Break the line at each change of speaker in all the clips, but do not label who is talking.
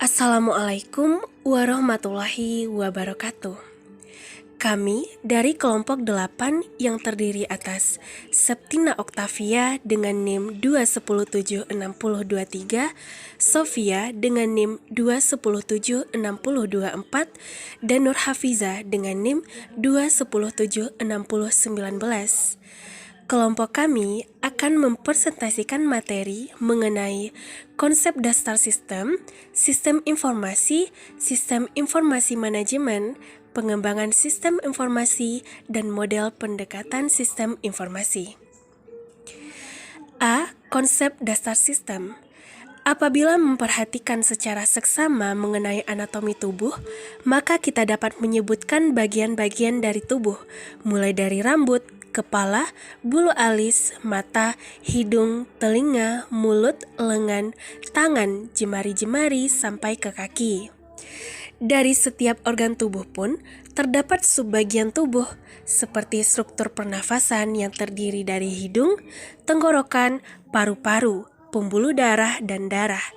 Assalamualaikum warahmatullahi wabarakatuh. Kami dari kelompok 8 yang terdiri atas Septina Oktavia dengan NIM 21076023, Sofia dengan NIM 21076024, dan Nur Hafiza dengan NIM 21076019. Kelompok kami akan mempresentasikan materi mengenai konsep dasar sistem, sistem informasi manajemen, pengembangan sistem informasi, dan model pendekatan sistem informasi. A. Konsep dasar sistem. Apabila memperhatikan secara seksama mengenai anatomi tubuh, maka kita dapat menyebutkan bagian-bagian dari tubuh, mulai dari rambut, kepala, bulu alis, mata, hidung, telinga, mulut, lengan, tangan, jemari-jemari, sampai ke kaki. Dari setiap organ tubuh pun terdapat subbagian tubuh, seperti struktur pernafasan yang terdiri dari hidung, tenggorokan, paru-paru, pembuluh darah, dan darah.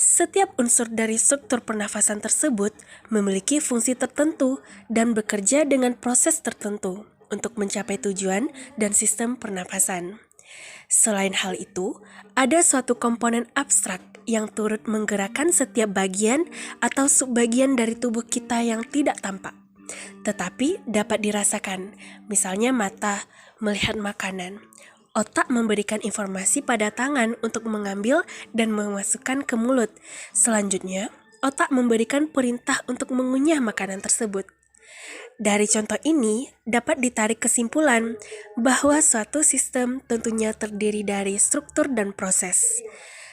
Setiap unsur dari struktur pernafasan tersebut memiliki fungsi tertentu dan bekerja dengan proses tertentu untuk mencapai tujuan dan sistem pernafasan. Selain hal itu, ada suatu komponen abstrak yang turut menggerakkan setiap bagian atau subbagian dari tubuh kita yang tidak tampak, tetapi dapat dirasakan, misalnya mata melihat makanan. Otak memberikan informasi pada tangan untuk mengambil dan memasukkan ke mulut. Selanjutnya, otak memberikan perintah untuk mengunyah makanan tersebut. Dari contoh ini, dapat ditarik kesimpulan bahwa suatu sistem tentunya terdiri dari struktur dan proses.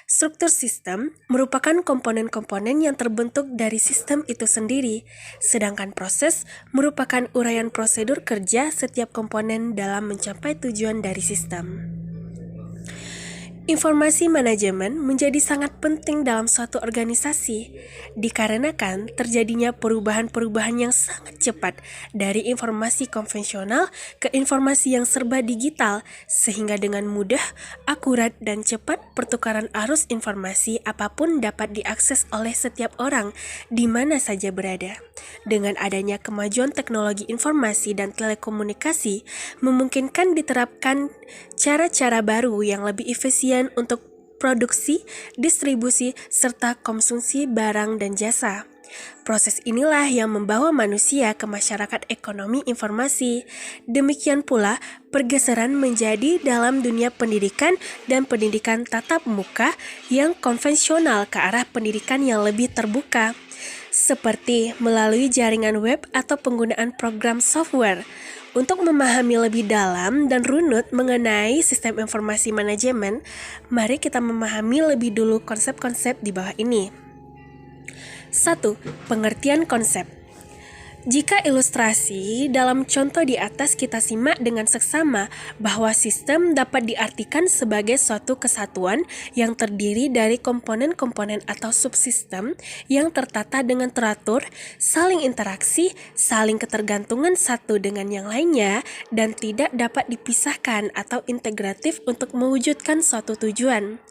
Struktur sistem merupakan komponen-komponen yang terbentuk dari sistem itu sendiri, sedangkan proses merupakan uraian prosedur kerja setiap komponen dalam mencapai tujuan dari sistem. Informasi manajemen menjadi sangat penting dalam suatu organisasi, dikarenakan terjadinya perubahan-perubahan yang sangat cepat dari informasi konvensional ke informasi yang serba digital, sehingga dengan mudah, akurat, dan cepat pertukaran arus informasi apapun dapat diakses oleh setiap orang di mana saja berada. Dengan adanya kemajuan teknologi informasi dan telekomunikasi, memungkinkan diterapkan cara-cara baru yang lebih efisien untuk produksi, distribusi, serta konsumsi barang dan jasa. Proses inilah yang membawa manusia ke masyarakat ekonomi informasi. Demikian pula pergeseran menjadi dalam dunia pendidikan dan pendidikan tatap muka yang konvensional ke arah pendidikan yang lebih terbuka, seperti melalui jaringan web atau penggunaan program software. Untuk memahami lebih dalam dan runut mengenai sistem informasi manajemen, mari kita memahami lebih dulu konsep-konsep di bawah ini. 1. Pengertian konsep. Jika ilustrasi dalam contoh di atas kita simak dengan seksama bahwa sistem dapat diartikan sebagai suatu kesatuan yang terdiri dari komponen-komponen atau subsistem yang tertata dengan teratur, saling interaksi, saling ketergantungan satu dengan yang lainnya, dan tidak dapat dipisahkan atau integratif untuk mewujudkan suatu tujuan.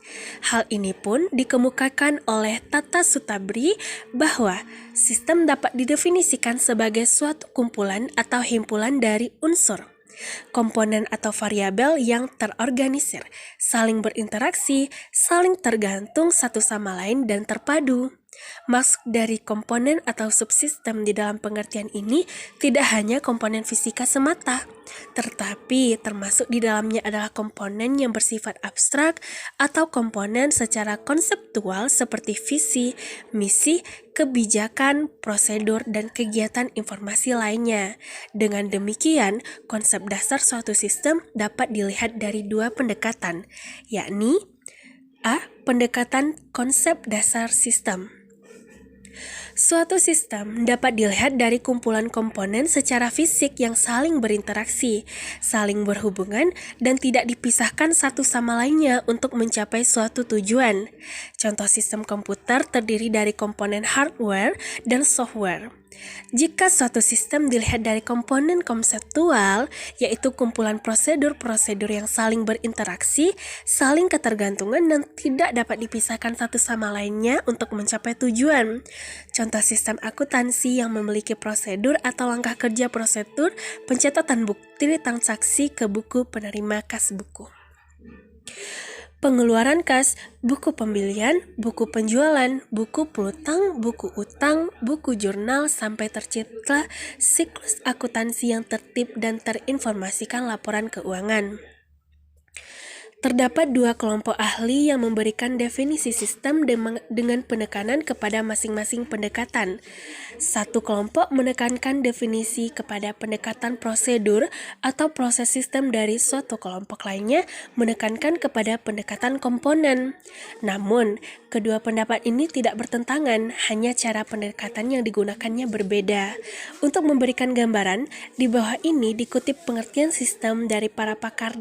Hal ini pun dikemukakan oleh Tata Sutabri bahwa sistem dapat didefinisikan sebagai suatu kumpulan atau himpunan dari unsur, komponen atau variabel yang terorganisir, saling berinteraksi, saling tergantung satu sama lain, dan terpadu. Maksud dari komponen atau subsistem di dalam pengertian ini tidak hanya komponen fisika semata, tetapi termasuk di dalamnya adalah komponen yang bersifat abstrak atau komponen secara konseptual seperti visi, misi, kebijakan, prosedur, dan kegiatan informasi lainnya. Dengan demikian, konsep dasar suatu sistem dapat dilihat dari dua pendekatan, yakni A. Pendekatan konsep dasar sistem. Suatu sistem dapat dilihat dari kumpulan komponen secara fisik yang saling berinteraksi, saling berhubungan, dan tidak dipisahkan satu sama lainnya untuk mencapai suatu tujuan. Contoh sistem komputer terdiri dari komponen hardware dan software. Jika suatu sistem dilihat dari komponen konseptual, yaitu kumpulan prosedur-prosedur yang saling berinteraksi, saling ketergantungan, dan tidak dapat dipisahkan satu sama lainnya untuk mencapai tujuan. Contoh sistem akuntansi yang memiliki prosedur atau langkah kerja prosedur pencatatan bukti transaksi ke buku penerima kas buku. Pengeluaran kas, buku pembelian, buku penjualan, buku piutang, buku utang, buku jurnal, sampai tercipta siklus akuntansi yang tertib dan terinformasikan laporan keuangan. Terdapat dua kelompok ahli yang memberikan definisi sistem dengan penekanan kepada masing-masing pendekatan. Satu kelompok menekankan definisi kepada pendekatan prosedur atau proses sistem dari suatu kelompok lainnya menekankan kepada pendekatan komponen. Namun, kedua pendapat ini tidak bertentangan, hanya cara pendekatan yang digunakannya berbeda. Untuk memberikan gambaran, di bawah ini dikutip pengertian sistem dari para pakar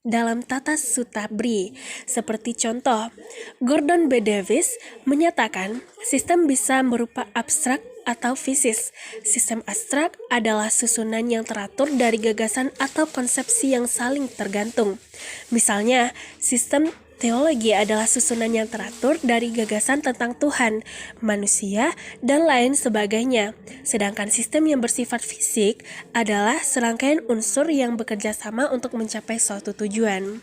dalam tata Sutabri. Seperti contoh, Gordon B. Davis menyatakan sistem bisa berupa abstrak atau fisis. Sistem abstrak adalah susunan yang teratur dari gagasan atau konsepsi yang saling tergantung. Misalnya, sistem teologi adalah susunan yang teratur dari gagasan tentang Tuhan, manusia, dan lain sebagainya. Sedangkan sistem yang bersifat fisik adalah serangkaian unsur yang bekerja sama untuk mencapai suatu tujuan.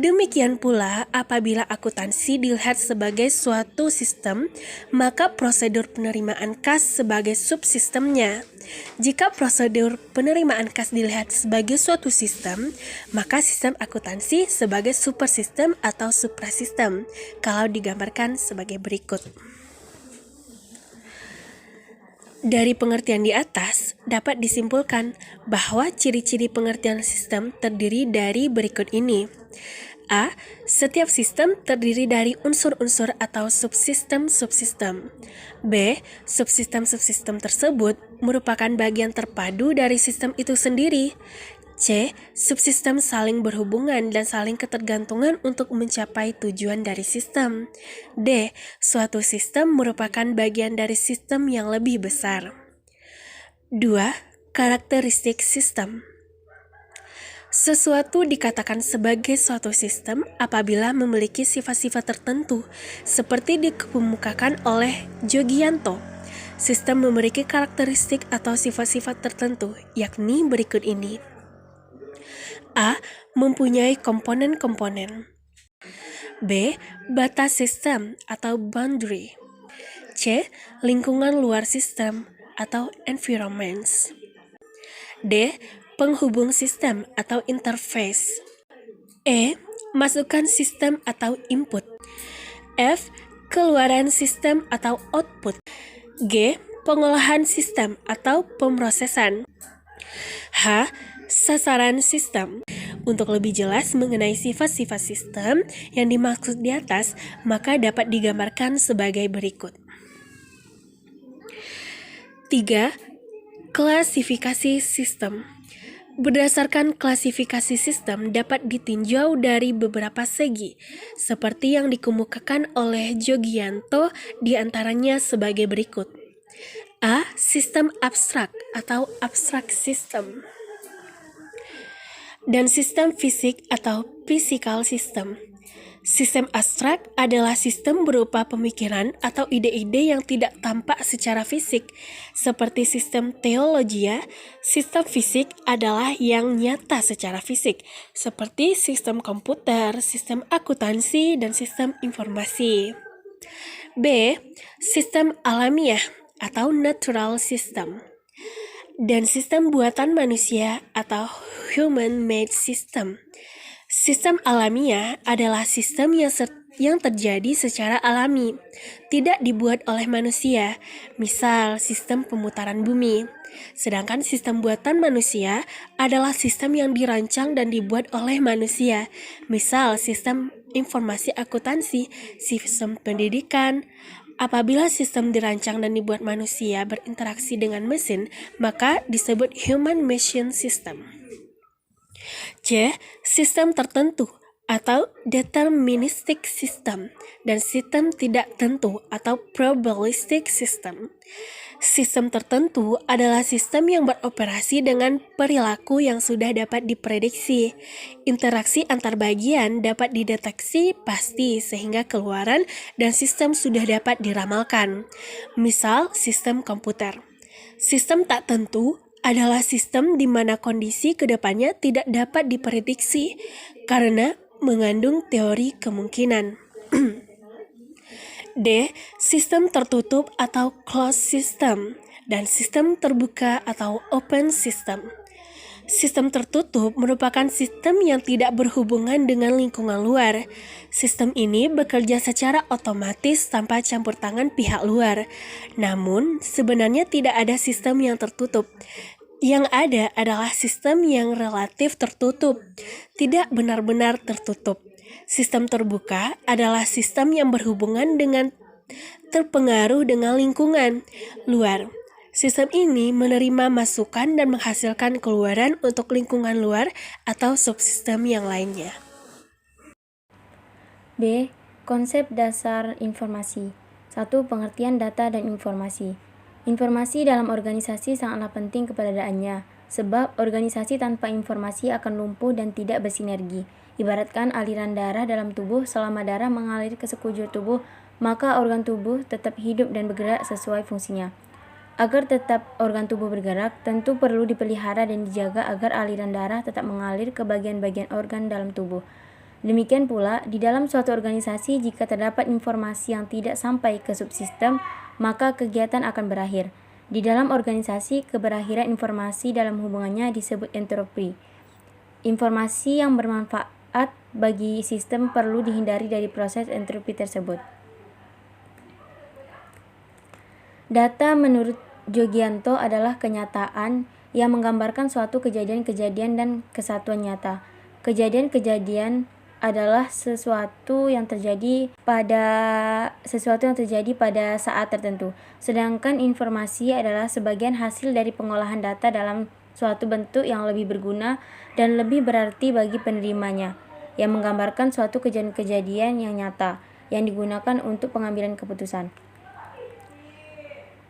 Demikian pula, apabila akuntansi dilihat sebagai suatu sistem, maka prosedur penerimaan kas sebagai subsistemnya. Jika prosedur penerimaan kas dilihat sebagai suatu sistem, maka sistem akuntansi sebagai supersistem atau suprasistem, kalau digambarkan sebagai berikut. Dari pengertian di atas, dapat disimpulkan bahwa ciri-ciri pengertian sistem terdiri dari berikut ini. A. Setiap sistem terdiri dari unsur-unsur atau subsistem-subsistem. B. Subsistem-subsistem tersebut merupakan bagian terpadu dari sistem itu sendiri. C. Subsistem saling berhubungan dan saling ketergantungan untuk mencapai tujuan dari sistem. D. Suatu sistem merupakan bagian dari sistem yang lebih besar. 2. Karakteristik sistem. Sesuatu dikatakan sebagai suatu sistem apabila memiliki sifat-sifat tertentu, seperti dikemukakan oleh Jogianto. Sistem memiliki karakteristik atau sifat-sifat tertentu, yakni berikut ini. A. Mempunyai komponen-komponen. B. Batas sistem atau boundary. C. Lingkungan luar sistem atau environments. D. Penghubung sistem atau interface. E. Masukan sistem atau input. F. Keluaran sistem atau output. G. Pengolahan sistem atau pemrosesan. H. Sasaran sistem. Untuk lebih jelas mengenai sifat-sifat sistem yang dimaksud di atas, maka dapat digambarkan sebagai berikut. 3. Klasifikasi sistem. Berdasarkan klasifikasi sistem dapat ditinjau dari beberapa segi, seperti yang dikemukakan oleh Jogianto diantaranya sebagai berikut. A. Sistem abstrak atau abstract system. Dan sistem fisik atau physical system. Sistem abstrak adalah sistem berupa pemikiran atau ide-ide yang tidak tampak secara fisik, seperti sistem teologia. Sistem fisik adalah yang nyata secara fisik, seperti sistem komputer, sistem akuntansi, dan sistem informasi. B. Sistem alamiah atau natural system. Dan sistem buatan manusia atau human-made system. Sistem alamiah adalah sistem yang terjadi secara alami, tidak dibuat oleh manusia, misal sistem pemutaran bumi. Sedangkan sistem buatan manusia adalah sistem yang dirancang dan dibuat oleh manusia, misal sistem informasi akuntansi, sistem pendidikan. Apabila sistem dirancang dan dibuat manusia berinteraksi dengan mesin, maka disebut human machine system. C. Sistem tertentu atau deterministic system dan sistem tidak tentu atau probabilistic system. Sistem tertentu adalah sistem yang beroperasi dengan perilaku yang sudah dapat diprediksi. Interaksi antar bagian dapat dideteksi pasti sehingga keluaran dan sistem sudah dapat diramalkan. Misal, sistem komputer. Sistem tak tentu adalah sistem di mana kondisi kedepannya tidak dapat diprediksi karena mengandung teori kemungkinan. D. Sistem tertutup atau closed system dan sistem terbuka atau open system. Sistem tertutup merupakan sistem yang tidak berhubungan dengan lingkungan luar. Sistem ini bekerja secara otomatis tanpa campur tangan pihak luar. Namun, sebenarnya tidak ada sistem yang tertutup. Yang ada adalah sistem yang relatif tertutup, tidak benar-benar tertutup. Sistem terbuka adalah sistem yang berhubungan dengan terpengaruh dengan lingkungan luar. Sistem ini menerima masukan dan menghasilkan keluaran untuk lingkungan luar atau subsistem yang lainnya.
B. Konsep dasar informasi. 1. Pengertian data dan informasi. Informasi dalam organisasi sangatlah penting keberadaannya, sebab organisasi tanpa informasi akan lumpuh dan tidak bersinergi. Ibaratkan aliran darah dalam tubuh, selama darah mengalir ke sekujur tubuh, maka organ tubuh tetap hidup dan bergerak sesuai fungsinya. Agar tetap organ tubuh bergerak, tentu perlu dipelihara dan dijaga agar aliran darah tetap mengalir ke bagian-bagian organ dalam tubuh. Demikian pula, di dalam suatu organisasi jika terdapat informasi yang tidak sampai ke subsistem, maka kegiatan akan berakhir. Di dalam organisasi, keberakhiran informasi dalam hubungannya disebut entropi. Informasi yang bermanfaat bagi sistem perlu dihindari dari proses entropi tersebut. Data menurut Jogianto adalah kenyataan yang menggambarkan suatu kejadian-kejadian dan kesatuan nyata. Kejadian-kejadian adalah sesuatu yang terjadi pada saat tertentu. Sedangkan informasi adalah sebagian hasil dari pengolahan data dalam suatu bentuk yang lebih berguna dan lebih berarti bagi penerimanya, yang menggambarkan suatu kejadian-kejadian yang nyata yang digunakan untuk pengambilan keputusan.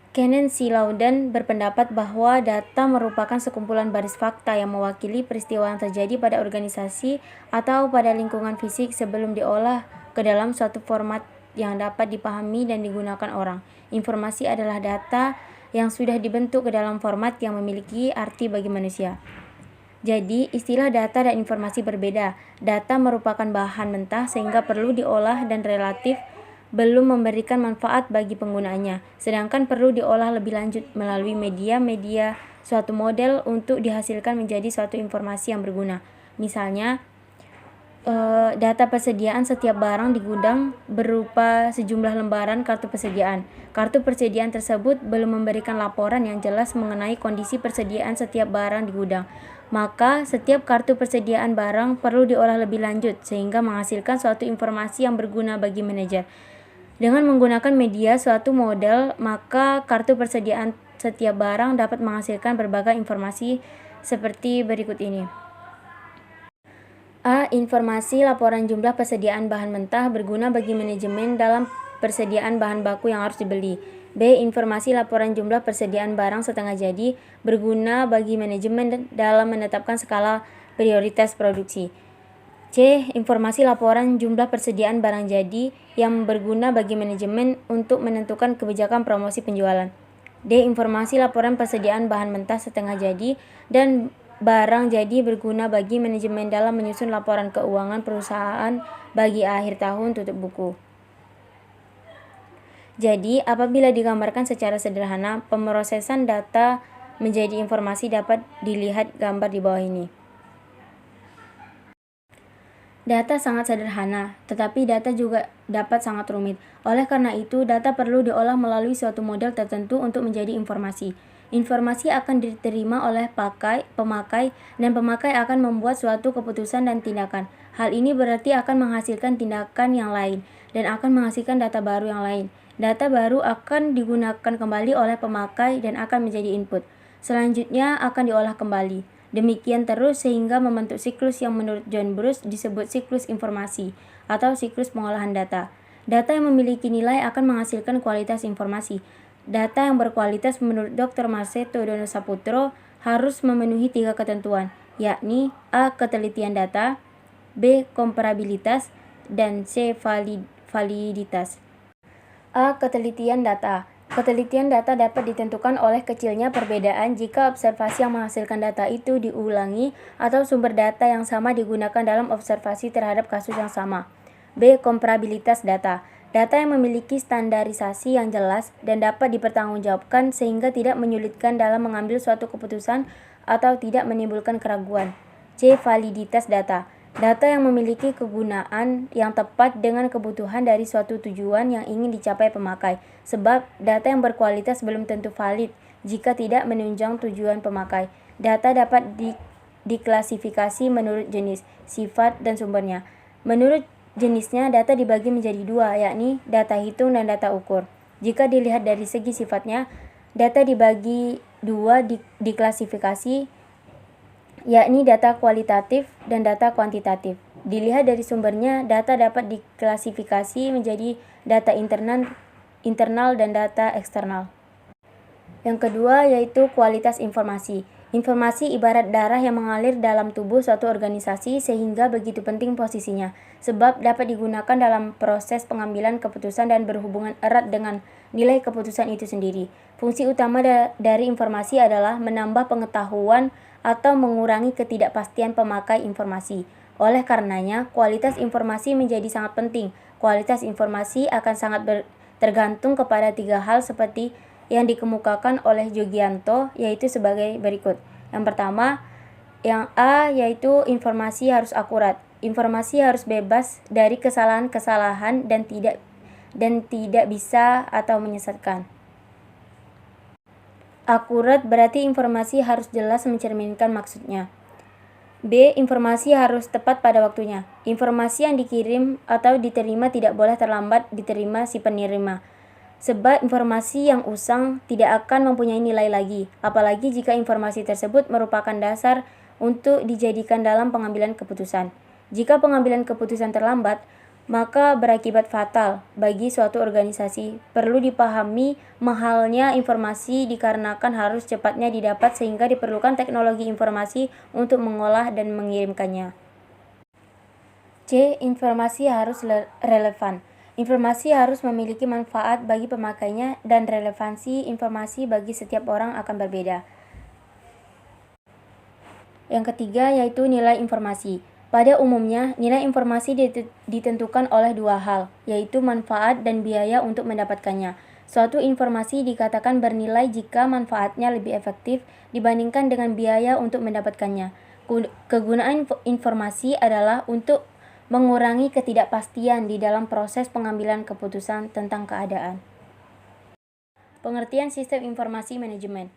Kenneth C. Loudon berpendapat bahwa data merupakan sekumpulan baris fakta yang mewakili peristiwa yang terjadi pada organisasi atau pada lingkungan fisik sebelum diolah ke dalam suatu format yang dapat dipahami dan digunakan orang. Informasi adalah data yang sudah dibentuk ke dalam format yang memiliki arti bagi manusia. Jadi, istilah data dan informasi berbeda. Data merupakan bahan mentah sehingga perlu diolah dan relatif belum memberikan manfaat bagi penggunaannya, sedangkan perlu diolah lebih lanjut melalui media suatu model untuk dihasilkan menjadi suatu informasi yang berguna. Misalnya, data persediaan setiap barang di gudang berupa sejumlah lembaran kartu persediaan. Kartu persediaan tersebut belum memberikan laporan yang jelas mengenai kondisi persediaan setiap barang di gudang. Maka, setiap kartu persediaan barang perlu diolah lebih lanjut sehingga menghasilkan suatu informasi yang berguna bagi manajer. Dengan menggunakan media suatu model, maka kartu persediaan setiap barang dapat menghasilkan berbagai informasi seperti berikut ini. A. Informasi laporan jumlah persediaan bahan mentah berguna bagi manajemen dalam persediaan bahan baku yang harus dibeli. B. Informasi laporan jumlah persediaan barang setengah jadi berguna bagi manajemen dalam menetapkan skala prioritas produksi. C. Informasi laporan jumlah persediaan barang jadi yang berguna bagi manajemen untuk menentukan kebijakan promosi penjualan. D. Informasi laporan persediaan bahan mentah setengah jadi dan barang jadi berguna bagi manajemen dalam menyusun laporan keuangan perusahaan bagi akhir tahun tutup buku. Jadi, apabila digambarkan secara sederhana, pemrosesan data menjadi informasi dapat dilihat gambar di bawah ini. Data sangat sederhana, tetapi data juga dapat sangat rumit. Oleh karena itu, data perlu diolah melalui suatu model tertentu untuk menjadi informasi. Informasi akan diterima oleh pemakai, dan pemakai akan membuat suatu keputusan dan tindakan. Hal ini berarti akan menghasilkan tindakan yang lain, dan akan menghasilkan data baru yang lain. Data baru akan digunakan kembali oleh pemakai dan akan menjadi input. Selanjutnya akan diolah kembali. Demikian terus sehingga membentuk siklus yang menurut John Bruce disebut siklus informasi atau siklus pengolahan data. Data yang memiliki nilai akan menghasilkan kualitas informasi. Data yang berkualitas menurut Dr. Marseto Dono Saputro harus memenuhi 3 ketentuan, yakni A. Ketelitian data, B. Komparabilitas, dan C. Validitas. A. Ketelitian data. Ketelitian data dapat ditentukan oleh kecilnya perbedaan jika observasi yang menghasilkan data itu diulangi atau sumber data yang sama digunakan dalam observasi terhadap kasus yang sama. B. Komparabilitas data. Data yang memiliki standarisasi yang jelas dan dapat dipertanggungjawabkan sehingga tidak menyulitkan dalam mengambil suatu keputusan atau tidak menimbulkan keraguan. C. Validitas data. Data yang memiliki kegunaan yang tepat dengan kebutuhan dari suatu tujuan yang ingin dicapai pemakai, sebab data yang berkualitas belum tentu valid jika tidak menunjang tujuan pemakai. Data dapat diklasifikasi menurut jenis, sifat, dan sumbernya. Menurut jenisnya, data dibagi menjadi 2, yakni data hitung dan data ukur. Jika dilihat dari segi sifatnya, data dibagi 2 diklasifikasi, yakni data kualitatif dan data kuantitatif. Dilihat dari sumbernya, data dapat diklasifikasi menjadi data internal dan data eksternal. Yang kedua yaitu kualitas informasi. Informasi ibarat darah yang mengalir dalam tubuh suatu organisasi sehingga begitu penting posisinya, sebab dapat digunakan dalam proses pengambilan keputusan dan berhubungan erat dengan nilai keputusan itu sendiri. Fungsi utama dari informasi adalah menambah pengetahuan atau mengurangi ketidakpastian pemakai informasi. Oleh karenanya, kualitas informasi menjadi sangat penting. Kualitas informasi akan sangat tergantung kepada 3 hal seperti yang dikemukakan oleh Jogianto, yaitu sebagai berikut. Yang pertama, yang A, yaitu informasi harus akurat. Informasi harus bebas dari kesalahan-kesalahan dan tidak bisa atau menyesatkan. Akurat berarti informasi harus jelas mencerminkan maksudnya. B. Informasi harus tepat pada waktunya. Informasi yang dikirim atau diterima tidak boleh terlambat diterima si penerima, sebab informasi yang usang tidak akan mempunyai nilai lagi, apalagi jika informasi tersebut merupakan dasar untuk dijadikan dalam pengambilan keputusan. Jika pengambilan keputusan terlambat, maka berakibat fatal bagi suatu organisasi. Perlu dipahami mahalnya informasi dikarenakan harus cepatnya didapat sehingga diperlukan teknologi informasi untuk mengolah dan mengirimkannya. C. Informasi harus relevan. Informasi harus memiliki manfaat bagi pemakainya dan relevansi informasi bagi setiap orang akan berbeda. Yang ketiga yaitu nilai informasi. Pada umumnya, nilai informasi ditentukan oleh 2 hal, yaitu manfaat dan biaya untuk mendapatkannya. Suatu informasi dikatakan bernilai jika manfaatnya lebih efektif dibandingkan dengan biaya untuk mendapatkannya. Kegunaan informasi adalah untuk mengurangi ketidakpastian di dalam proses pengambilan keputusan tentang keadaan. Pengertian sistem informasi manajemen.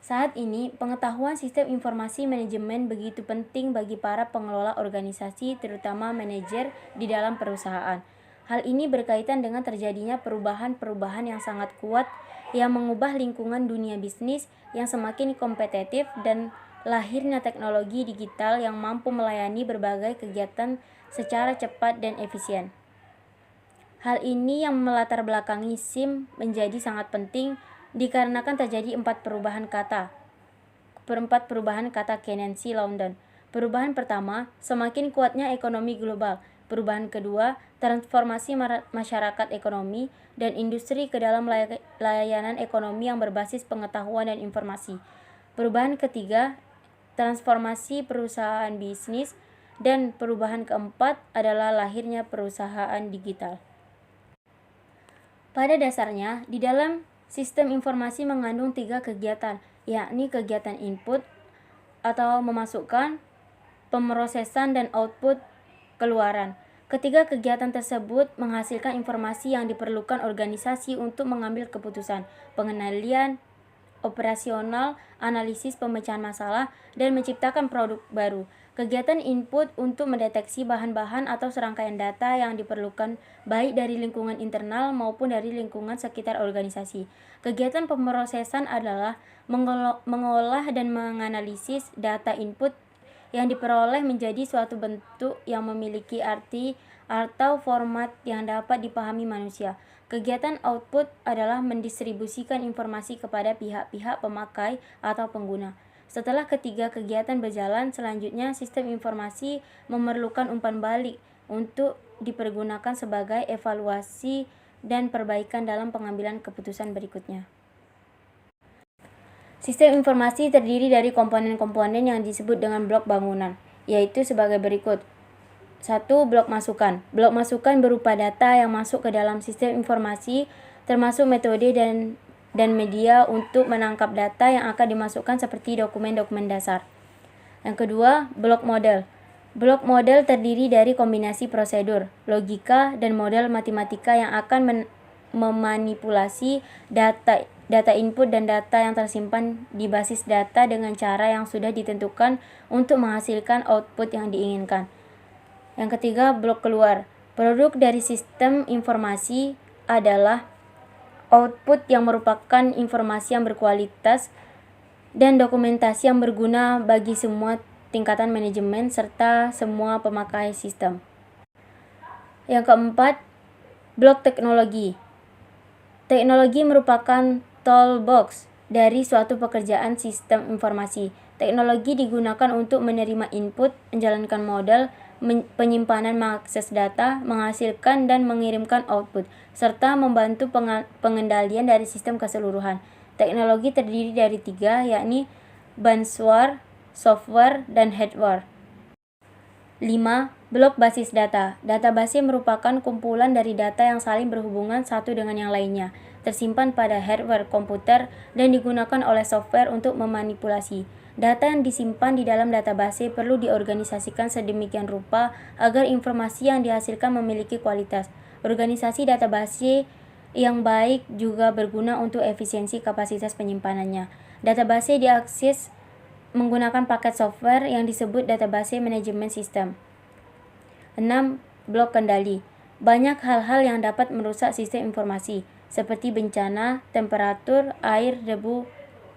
Saat ini, pengetahuan sistem informasi manajemen begitu penting bagi para pengelola organisasi, terutama manajer di dalam perusahaan. Hal ini berkaitan dengan terjadinya perubahan-perubahan yang sangat kuat yang mengubah lingkungan dunia bisnis yang semakin kompetitif dan lahirnya teknologi digital yang mampu melayani berbagai kegiatan secara cepat dan efisien. Hal ini yang melatar belakangi SIM menjadi sangat penting dikarenakan terjadi 4 perubahan kata Keynesi London. Perubahan pertama, semakin kuatnya ekonomi global. Perubahan kedua, transformasi masyarakat ekonomi dan industri ke dalam layanan ekonomi yang berbasis pengetahuan dan informasi. Perubahan ketiga, transformasi perusahaan bisnis. Dan perubahan keempat adalah lahirnya perusahaan digital. Pada dasarnya, di dalam sistem informasi mengandung 3 kegiatan, yakni kegiatan input atau memasukkan, pemrosesan, dan output keluaran. Ketiga kegiatan tersebut menghasilkan informasi yang diperlukan organisasi untuk mengambil keputusan, pengendalian operasional, analisis pemecahan masalah, dan menciptakan produk baru. Kegiatan input untuk mendeteksi bahan-bahan atau serangkaian data yang diperlukan baik dari lingkungan internal maupun dari lingkungan sekitar organisasi. Kegiatan pemrosesan adalah mengolah dan menganalisis data input yang diperoleh menjadi suatu bentuk yang memiliki arti atau format yang dapat dipahami manusia. Kegiatan output adalah mendistribusikan informasi kepada pihak-pihak pemakai atau pengguna. Setelah ketiga kegiatan berjalan, selanjutnya sistem informasi memerlukan umpan balik untuk dipergunakan sebagai evaluasi dan perbaikan dalam pengambilan keputusan berikutnya. Sistem informasi terdiri dari komponen-komponen yang disebut dengan blok bangunan, yaitu sebagai berikut. 1. Blok masukan. Blok masukan berupa data yang masuk ke dalam sistem informasi, termasuk metode dan media untuk menangkap data yang akan dimasukkan seperti dokumen-dokumen dasar. Yang kedua, blok model. Blok model terdiri dari kombinasi prosedur, logika, dan model matematika yang akan memanipulasi data input dan data yang tersimpan di basis data dengan cara yang sudah ditentukan untuk menghasilkan output yang diinginkan. Yang ketiga, blok keluar. Produk dari sistem informasi adalah output yang merupakan informasi yang berkualitas dan dokumentasi yang berguna bagi semua tingkatan manajemen serta semua pemakai sistem. Yang keempat, blok teknologi. Teknologi merupakan toolbox dari suatu pekerjaan sistem informasi. Teknologi digunakan untuk menerima input, menjalankan model, penyimpanan mengakses data, menghasilkan dan mengirimkan output, serta membantu pengendalian dari sistem keseluruhan. Teknologi terdiri dari 3, yakni bansware, software, dan hardware. 5. Blok basis data. Database merupakan kumpulan dari data yang saling berhubungan satu dengan yang lainnya, tersimpan pada hardware komputer dan digunakan oleh software untuk memanipulasi. Data yang disimpan di dalam database perlu diorganisasikan sedemikian rupa agar informasi yang dihasilkan memiliki kualitas. Organisasi database yang baik juga berguna untuk efisiensi kapasitas penyimpanannya. Database diakses menggunakan paket software yang disebut database management system. 6. Blok kendali. Banyak hal-hal yang dapat merusak sistem informasi, seperti bencana, temperatur, air, debu,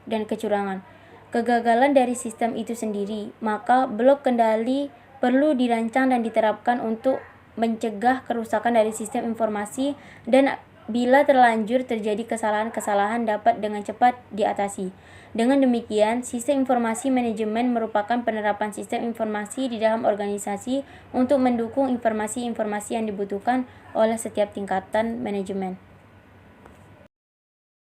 dan kecurangan. Kegagalan dari sistem itu sendiri, maka blok kendali perlu dirancang dan diterapkan untuk mencegah kerusakan dari sistem informasi dan bila terlanjur terjadi kesalahan-kesalahan dapat dengan cepat diatasi. Dengan demikian, sistem informasi manajemen merupakan penerapan sistem informasi di dalam organisasi untuk mendukung informasi-informasi yang dibutuhkan oleh setiap tingkatan manajemen.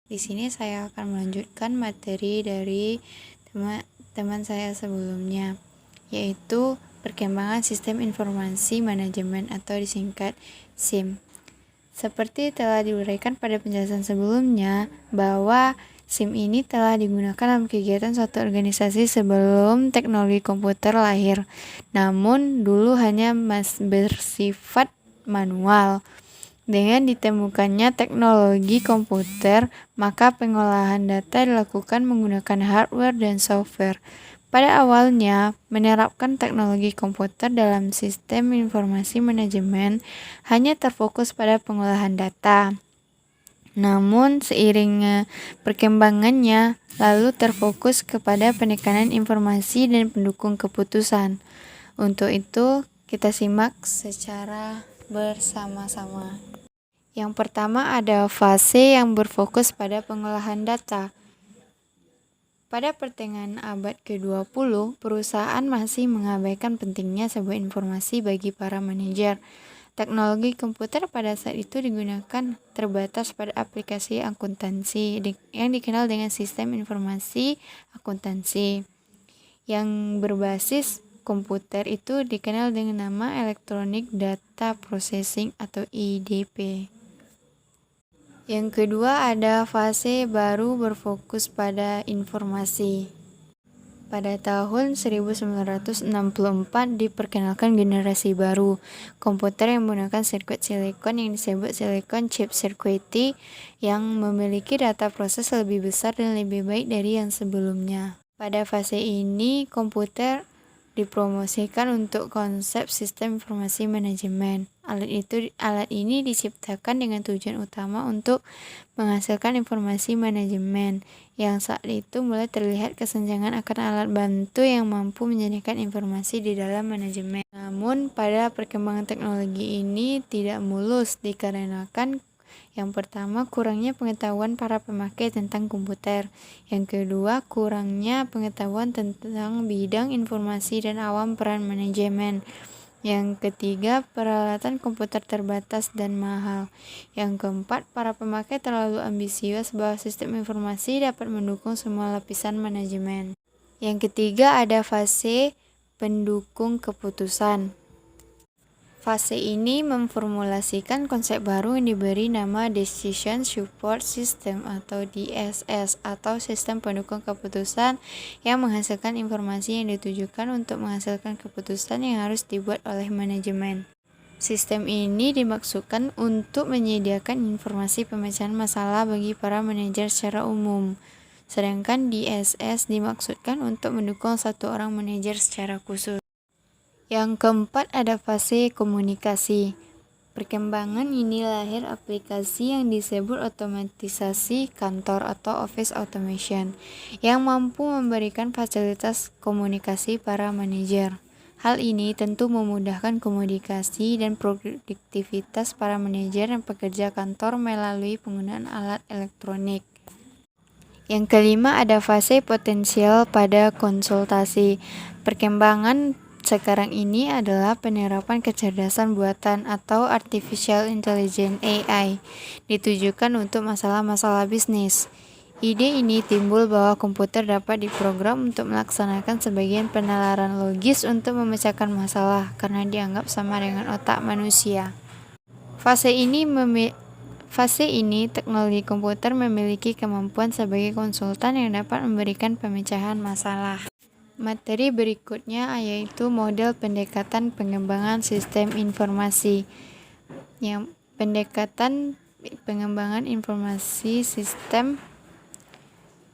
Di sini saya akan melanjutkan materi dari teman saya sebelumnya, yaitu perkembangan sistem informasi manajemen atau disingkat SIM. Seperti telah diuraikan pada penjelasan sebelumnya, bahwa SIM ini telah digunakan dalam kegiatan suatu organisasi sebelum teknologi komputer lahir. Namun, dulu hanya bersifat manual. Dengan ditemukannya teknologi komputer, maka pengolahan data dilakukan menggunakan hardware dan software. Pada awalnya, menerapkan teknologi komputer dalam sistem informasi manajemen hanya terfokus pada pengolahan data. Namun, seiring perkembangannya, lalu terfokus kepada penekanan informasi dan pendukung keputusan. Untuk itu, kita simak secara bersama-sama. Yang pertama ada fase yang berfokus pada pengolahan data. Pada pertengahan abad ke-20, perusahaan masih mengabaikan pentingnya sebuah informasi bagi para manajer. Teknologi komputer pada saat itu digunakan terbatas pada aplikasi akuntansi yang dikenal dengan sistem informasi akuntansi. Yang berbasis komputer itu dikenal dengan nama Electronic Data Processing atau EDP. Yang kedua ada fase baru berfokus pada informasi. Pada tahun 1964 diperkenalkan generasi baru komputer yang menggunakan sirkuit silikon yang disebut silicon chip circuitry yang memiliki data proses lebih besar dan lebih baik dari yang sebelumnya. Pada fase ini komputer dipromosikan untuk konsep sistem informasi manajemen. Alat ini diciptakan dengan tujuan utama untuk menghasilkan informasi manajemen, yang saat itu mulai terlihat kesenjangan akan alat bantu yang mampu menyediakan informasi di dalam manajemen. Namun, pada perkembangan teknologi ini tidak mulus dikarenakan Yang pertama, kurangnya pengetahuan para pemakai tentang komputer. Yang kedua, kurangnya pengetahuan tentang bidang informasi dan awam peran manajemen. Yang ketiga, peralatan komputer terbatas dan mahal. Yang keempat, para pemakai terlalu ambisius bahwa sistem informasi dapat mendukung semua lapisan manajemen. Yang ketiga, ada fase pendukung keputusan. Fase ini memformulasikan konsep baru yang diberi nama Decision Support System atau DSS atau sistem pendukung keputusan yang menghasilkan informasi yang ditujukan untuk menghasilkan keputusan yang harus dibuat oleh manajemen. Sistem ini dimaksudkan untuk menyediakan informasi pemecahan masalah bagi para manajer secara umum. Sedangkan DSS dimaksudkan untuk mendukung satu orang manajer secara khusus. Yang keempat, ada fase komunikasi. Perkembangan ini lahir aplikasi yang disebut otomatisasi kantor atau office automation yang mampu memberikan fasilitas komunikasi para manajer. Hal ini tentu memudahkan komunikasi dan produktivitas para manajer dan pekerja kantor melalui penggunaan alat elektronik. Yang kelima, ada fase potensial pada konsultasi. Perkembangan sekarang ini adalah penerapan kecerdasan buatan atau artificial intelligence AI ditujukan untuk masalah-masalah bisnis. Ide ini timbul bahwa komputer dapat diprogram untuk melaksanakan sebagian penalaran logis untuk memecahkan masalah karena dianggap sama dengan otak manusia. Fase ini teknologi komputer memiliki kemampuan sebagai konsultan yang dapat memberikan pemecahan masalah. Materi berikutnya yaitu model pendekatan pengembangan sistem informasi. Yang pendekatan pengembangan informasi sistem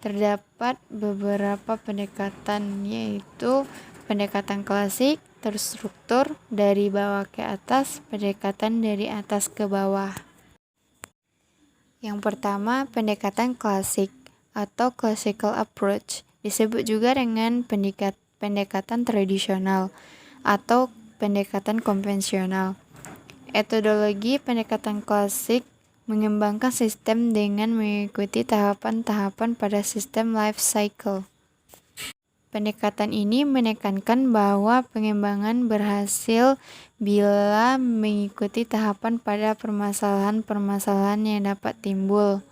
terdapat beberapa pendekatan, yaitu pendekatan klasik, terstruktur, dari bawah ke atas, pendekatan dari atas ke bawah. Yang pertama, pendekatan klasik atau classical approach. Disebut juga dengan pendekatan tradisional atau pendekatan konvensional. Metodologi pendekatan klasik mengembangkan sistem dengan mengikuti tahapan-tahapan pada sistem life cycle. Pendekatan ini menekankan bahwa pengembangan berhasil bila mengikuti tahapan pada permasalahan-permasalahan yang dapat timbul.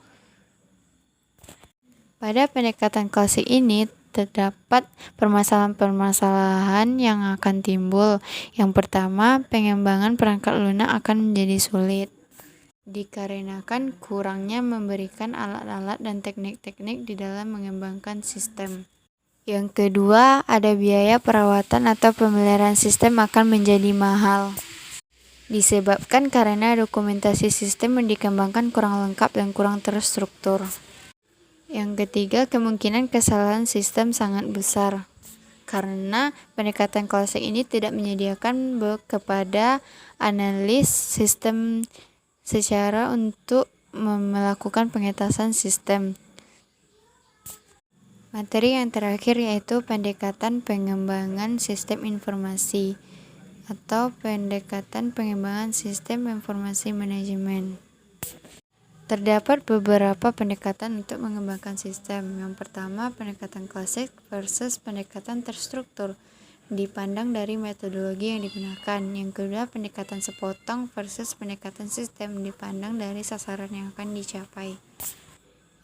Pada pendekatan klasik ini terdapat permasalahan-permasalahan yang akan timbul. Yang pertama, pengembangan perangkat lunak akan menjadi sulit dikarenakan kurangnya memberikan alat-alat dan teknik-teknik di dalam mengembangkan sistem. Yang kedua, ada biaya perawatan atau pemeliharaan sistem akan menjadi mahal. Disebabkan karena dokumentasi sistem yang dikembangkan kurang lengkap dan kurang terstruktur. Yang ketiga, kemungkinan kesalahan sistem sangat besar. Karena pendekatan klasik ini tidak menyediakan kepada analis sistem secara untuk melakukan pengetasan sistem. Materi yang terakhir yaitu pendekatan pengembangan sistem informasi atau pendekatan pengembangan sistem informasi manajemen. Terdapat beberapa pendekatan untuk mengembangkan sistem. Yang pertama, pendekatan klasik versus pendekatan terstruktur dipandang dari metodologi yang digunakan. Yang kedua, pendekatan sepotong versus pendekatan sistem dipandang dari sasaran yang akan dicapai.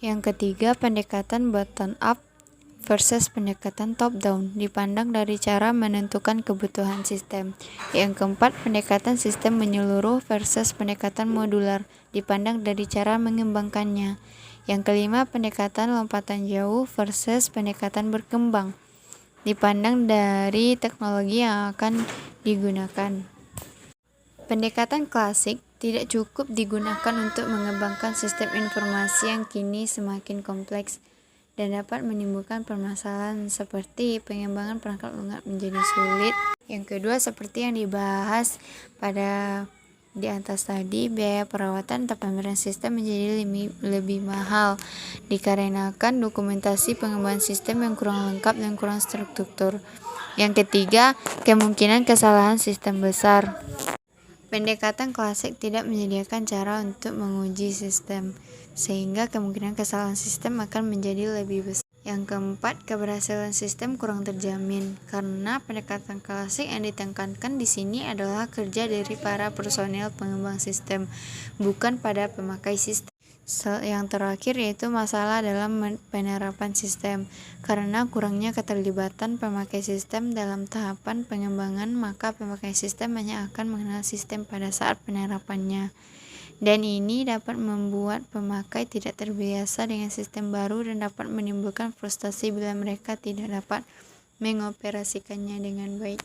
Yang ketiga, pendekatan bottom up versus pendekatan top down dipandang dari cara menentukan kebutuhan sistem. Yang keempat, pendekatan sistem menyeluruh versus pendekatan modular dipandang dari cara mengembangkannya. Yang kelima, pendekatan lompatan jauh versus pendekatan berkembang dipandang dari teknologi yang akan digunakan. Pendekatan klasik tidak cukup digunakan untuk mengembangkan sistem informasi yang kini semakin kompleks dan dapat menimbulkan permasalahan seperti pengembangan perangkat lunak menjadi sulit. Yang kedua, seperti yang dibahas pada di atas tadi, biaya perawatan atau pemeliharaan sistem menjadi lebih mahal dikarenakan dokumentasi pengembangan sistem yang kurang lengkap dan kurang struktur. Yang ketiga, kemungkinan kesalahan sistem besar. Pendekatan klasik tidak menyediakan cara untuk menguji sistem, sehingga kemungkinan kesalahan sistem akan menjadi lebih besar. Yang keempat, keberhasilan sistem kurang terjamin, karena pendekatan klasik yang ditekankan di sini adalah kerja dari para personel pengembang sistem, bukan pada pemakai sistem. Yang terakhir yaitu masalah dalam penerapan sistem. Karena kurangnya keterlibatan pemakai sistem dalam tahapan pengembangan, maka pemakai sistem hanya akan mengenal sistem pada saat penerapannya. Dan ini dapat membuat pemakai tidak terbiasa dengan sistem baru dan dapat menimbulkan frustasi bila mereka tidak dapat mengoperasikannya dengan baik.